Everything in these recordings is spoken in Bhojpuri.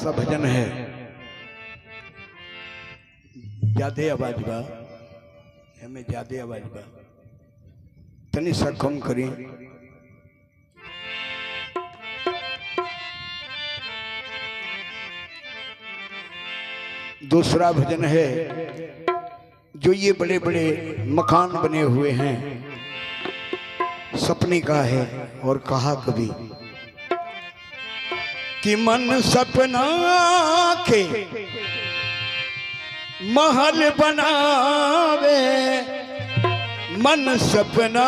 सा भजन है, ज्यादा आवाज बा हमें, ज्यादा आवाज बा तनी सा कम करी। दूसरा भजन है जो ये बड़े बड़े मकान बने हुए हैं, सपने का है और कहा कभी कि मन सपना के महल बनावे, मन सपना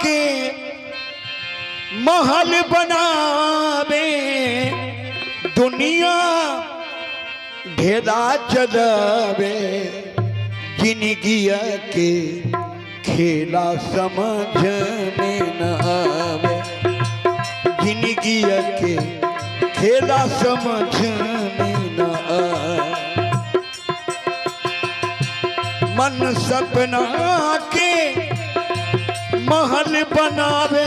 के महल बनावे, दुनिया भेदा चलावे, जिंदगिया के खेला समझ में न आवे, जिंदगिया के खेला समझ में न आवे। मन सपना के महल बनावे,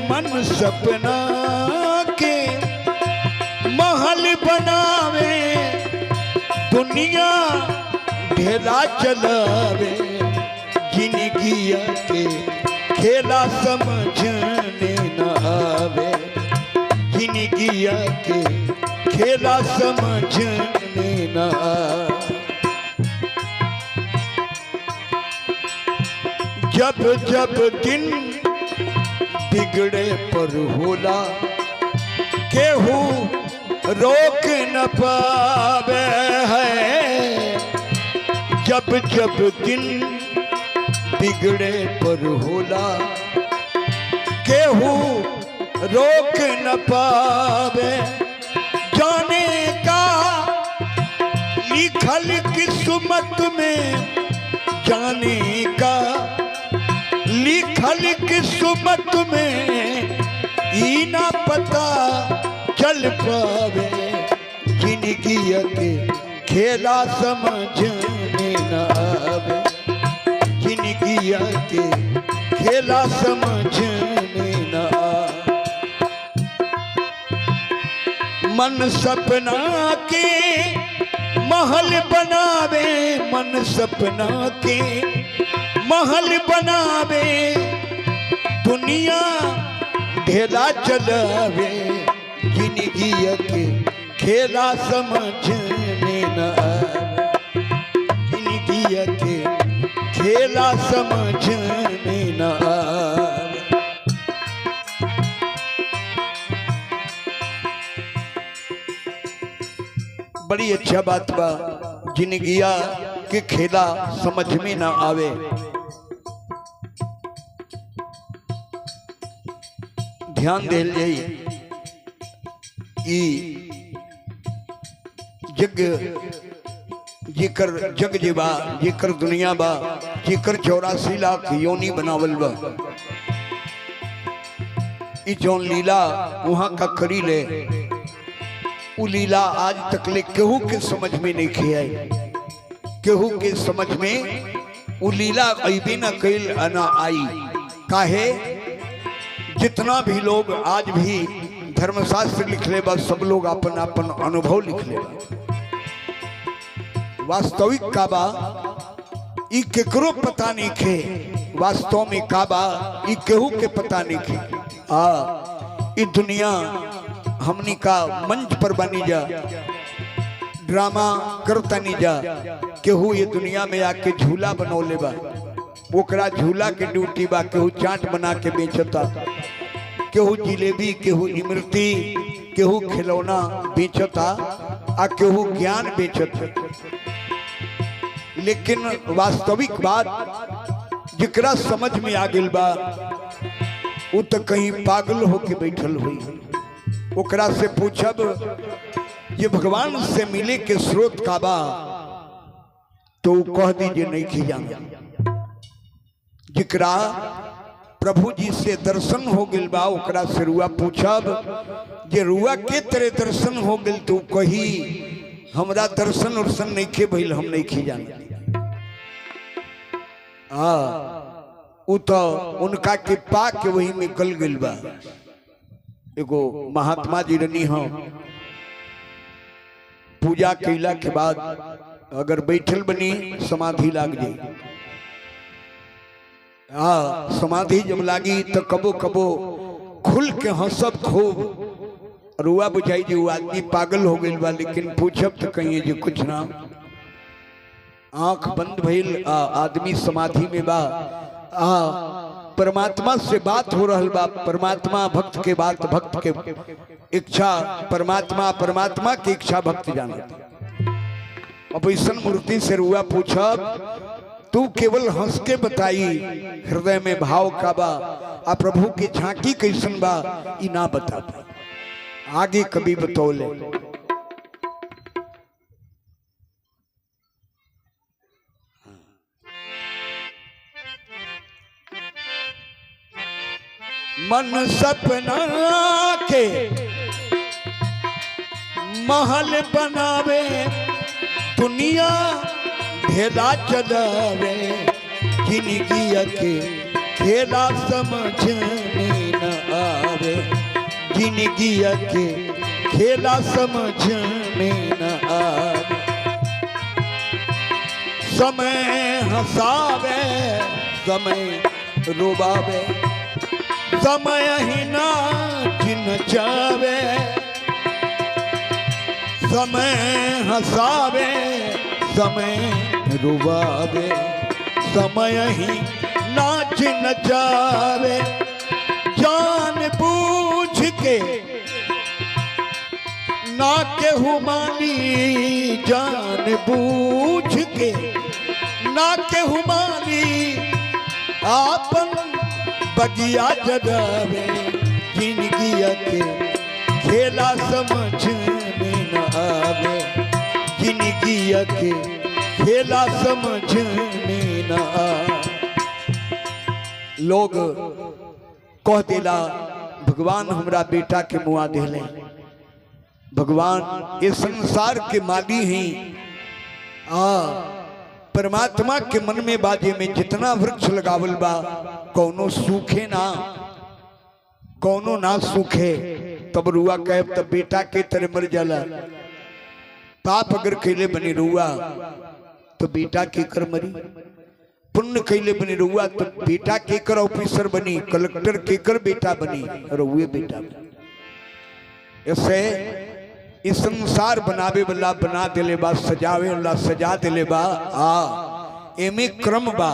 मन सपना के महल बनावे, दुनिया ढेला चलावे, जिंदगिया के खेला समझने न आवे, जिंदगिया के खेला समझने न आवे। जब जब दिन बिगड़े पर होला, केहू रोक न पावे है, जब जब दिन बिगड़े पर होला, केहू रोक न पावे, जाने का लिखल किस्मत में, जाने का लिखल किस्मत में ई ना पता चल पावे, जिंदगिया के खेला समझने न आवे, जिंदगिया के खेला समझने न आवे। मन सपना के महल बनावे, मन सपना के महल बनावे, दुनिया ढेला चलावे, जिंदगिया के खेला समझने न आवे, जिंदगिया के खेला समझने न आवे। बड़ी अच्छा बात बा, जिंदगिया के खेला समझ में न आवे। ध्यान दे जग जेकर जग जीवा, जेकर दुनिया बा, जेकर 84 लाख योनी बनावल बा, ई जौन लीला वहां का करी ले, उ लीला आज तक ले केहू के समझ में नहीं खियाई, केहू के समझ में उ लीला अइबे न कइल न आई। काहे जितना भी लोग आज भी धर्मशास्त्र लिख ले बा, सब लोग अपन अपन अनुभव लिख ले बा, वास्तविक का बा ई केकरो पता नहीं खे, वास्तव में का बा ई केहू के पता नहीं खे। ई दुनिया हमनी का मंच पर बनी जा, ड्रामा करता नहीं जा, केहू ये दुनिया में आके झूला बनौले बा, ओकरा झूला के ड्यूटी बा, केहू चाट बना के बेचता, केहू जिलेबी, केहू इमरती, केहू खिलौना बेचता, आ केहू ज्ञान बेचता। लेकिन वास्तविक बात जिकरा समझ में आ गइल बा, उ तो कहीं पागल होके बैठल हुई। ओकरा से पूछब ये भगवान से मिले के स्रोत का बा, तो कह दीजिए नहीं खिजाना। जिकरा प्रभु जी से दर्शन हो गइल बा, ओकरा से रुआ पूछब जे रुआ के तेरे दर्शन हो गइल, तो कही हमरा दर्शन उर्शन नहीं खे भइल, हम नहीं खिजाना। उ तो उनका के पा के वही में गल गइल बा। एगो महात्मा जी रनी हो, पूजा कैला के बाद अगर बैठल बनी समाधि लाग जाई। हाँ, समाधि जब लागी तो कबो कबो खुल के हंसब खूब। रुआ बुझाई जी वो आदमी पागल हो गई बा, लेकिन पूछब तो कहिए जी कुछ ना। आंख बंद भइल, आदमी समाधि में बा, परमात्मा से बात हो रहल बा। परमात्मा भक्त के बात, भक्त के इच्छा परमात्मा, परमात्मा की इच्छा भक्त जानत। अब ऐसा मूर्ति से रुआ पूछब, तू केवल हंस के बताई हृदय में भाव का बा, आ प्रभु की झांकी कैसन बा ई ना बता पाई, आगे कभी बतौले। मन सपना के महल बनावे, दुनिया भेदा चलावे, जिंदगी के खेला समझ में न आवे, जिंदगी के खेला समझ में न आवे। समय हंसावे, समय रुबावे, समय ही नाच नचावे, समय हंसावे, समय रुबावे, समय ही नाच नचावे। जान बूझ के ना केहू मानी, जान बूझ के ना केहू मानी, आपन बगिया जगावे, जिंदगी के खेला समझ में न आवे, जिंदगी के खेला समझ में न आवे। लोग कह देला भगवान हमरा बेटा के मुआ देले, भगवान ये संसार के माली हैं। परमात्मा के मन में बाजे में जितना वृक्ष लगावल बा, कौनो सूखे ना, कौनो ना सूखे। तब रुआ कहे तब बेटा के तरह मर जाला। पाप अगर कैले बनी रुआ तो बेटा के कर मरी, पुण्य कैले बनी रुआ तो बेटा के कर ऑफिसर बनी, कलेक्टर के कर बेटा बनी, और हुए बेटा बनी। ऐसे इस संसार बनावे वाला बना दिले बा, सजावे वाला सजा दिले बा। एमे क्रम बा,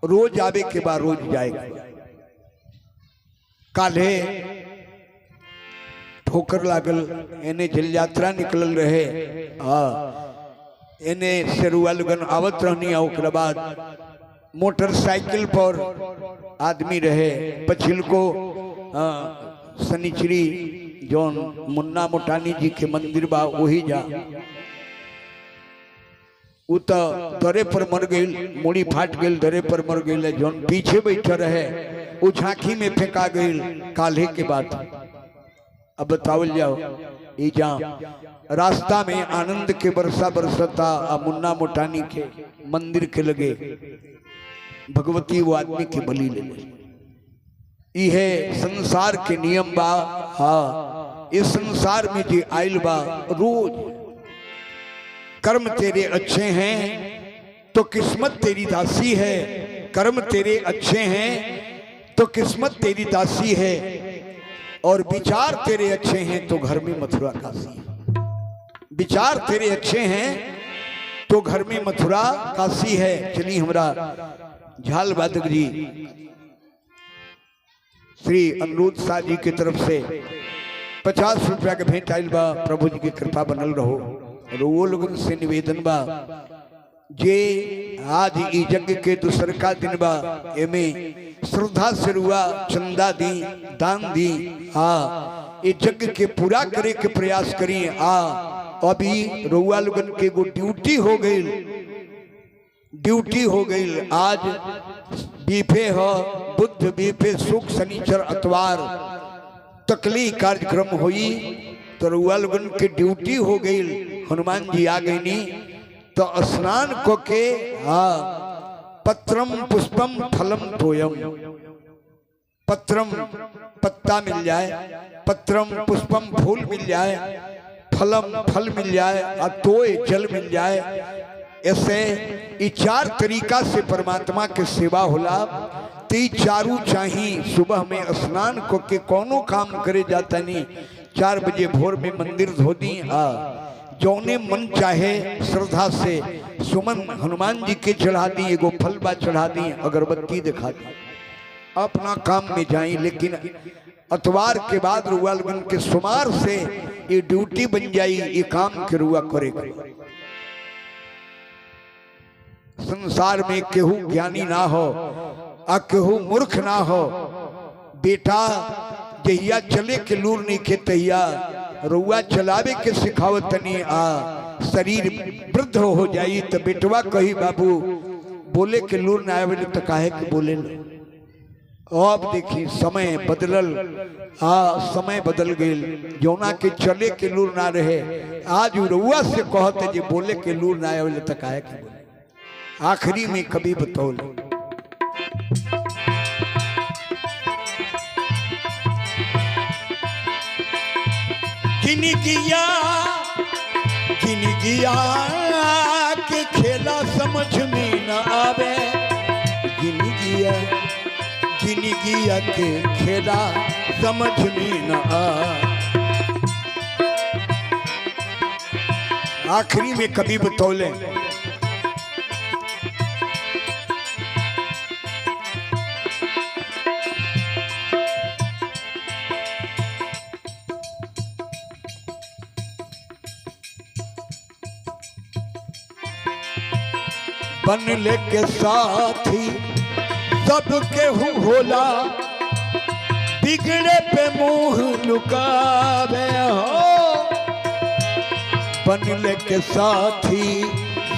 रोज आवे के बाद रोज जाएगा। काले ठोकर लागल, एने जल यात्रा निकलल रहे, एने सेरुआ लगन आवत रहनी। ओकरा बाद मोटरसाइकिल पर आदमी रहे, पछिल को शनिचरी जौन मुन्ना मोटानी जी के मंदिर बा वही जा, उ तो दरे पर मर गई, मुड़ी फाट गई, दरे पर मर गई। जौन पीछे बैठे रहे वो झांकी में फेंका गई काल्हे के बाद। अब बतावल जाओ, ये जा रास्ता में आनंद के बरसा बरसता, मुन्ना मोटानी के मंदिर के लगे भगवती वो आदमी के बलि ले ले। यह संसार के नियम बा। इस संसार में जो आयल बा, रोज कर्म तेरे अच्छे हैं तो किस्मत तेरी दासी है, कर्म तेरे अच्छे हैं तो किस्मत तेरी दासी है, और विचार तेरे अच्छे हैं तो घर में मथुरा काशी है। विचार तेरे अच्छे हैं तो घर में मथुरा काशी है। चलिए हमरा झाल वादक जी श्री अनुरुद्ध शाह जी की तरफ से 50 रुपया के भेंट आयल बा। प्रभु जी की कृपा बनल रहो। और वो लोगन से निवेदन बा, जे आज ई यज्ञ के दूसर का दिन बा, एमे श्रद्धा से रुआ चंदा दी, दान दी। ये यज्ञ के पूरा करे के प्रयास करिए। अभी रुआ लोगन के गो ड्यूटी हो गई, ड्यूटी हो गई। आज बीफे हो, बुद्ध बीफे, सुख शनिचर अतवार तकली कार्यक्रम हुई, तो रुआ लोगन के ड्यूटी हो गई। हनुमान जी आ गई नी तो स्नान को के पत्रम पुष्पम फलम तोयम, पत्रम पत्ता मिल जाए, पत्रम पुष्पम फूल मिल जाए, फल मिल जाए और तोय जल मिल जाए। ऐसे ये 4 तरीका से परमात्मा के सेवा होला। ती चारू चाहिए। सुबह में स्नान को के कोनो काम करे जाता नहीं, 4 बजे भोर में मंदिर धो दी। जौने मन चाहे श्रद्धा से सुमन हनुमान जी के चढ़ा दी, एगो फलबा चढ़ा दी, अगरबत्ती दिखा दी, अपना काम में जाई। लेकिन अतवार के बाद रुआ लगन के सुमार से ये ड्यूटी बन जाई, ये काम के रुआ करेगा। संसार में केहू ज्ञानी ना हो आ केहू मूर्ख ना हो। बेटा जहिया चले के लूर नहीं खे तहिया रुआ चलावे के सिखावत तनी। शरीर वृद्ध हो जाई तो बेटवा कही बाबू बोले के लूर ना आवे तो काहे के बोले लो। अब देखी समय बदलल। समय बदल गई। जौना के चले के लूर ना रहे आज रुआ से कहते जे बोले के लूर ना आवे तो काहे के बोले। आखिरी में कभी बतौल गिनगिया के खेला समझ में न आवे। गिनगिया के खेला समझ में न आवे। आखिरी में कभी बतौले बनले के साथी सबके होला, बिगड़े पे मुंह लुकावे हो। बनले के साथी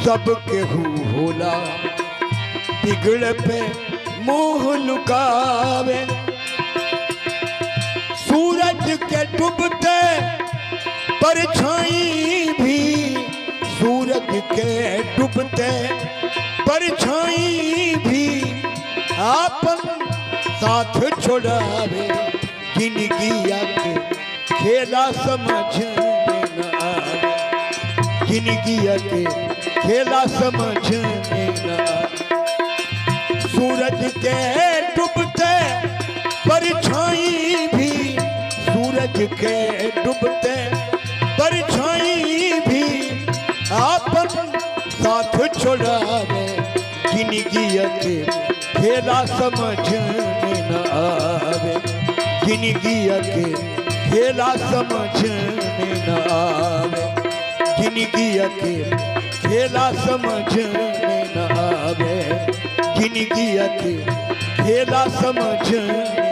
सबके होला, बिगड़े पे मुंह लुकावे। सूरज के डूबते परछाई भी, सूरज के डूबते परछाई भी आपन साथ छोड़ावे। गिनगिया के खेला समझ में न आवे। गिनगिया के खेला समझ में न आवे। सूरज के डूबते परछाई भी, सूरज के डूबते परछाई भी आपन साथ छोड़ावे। गिनगिया के खेला समझ में न आवे। गिनगिया के खेला समझ में न आवे। गिनगिया के खेला समझ में न आवे। गिनगिया के खेला समझ में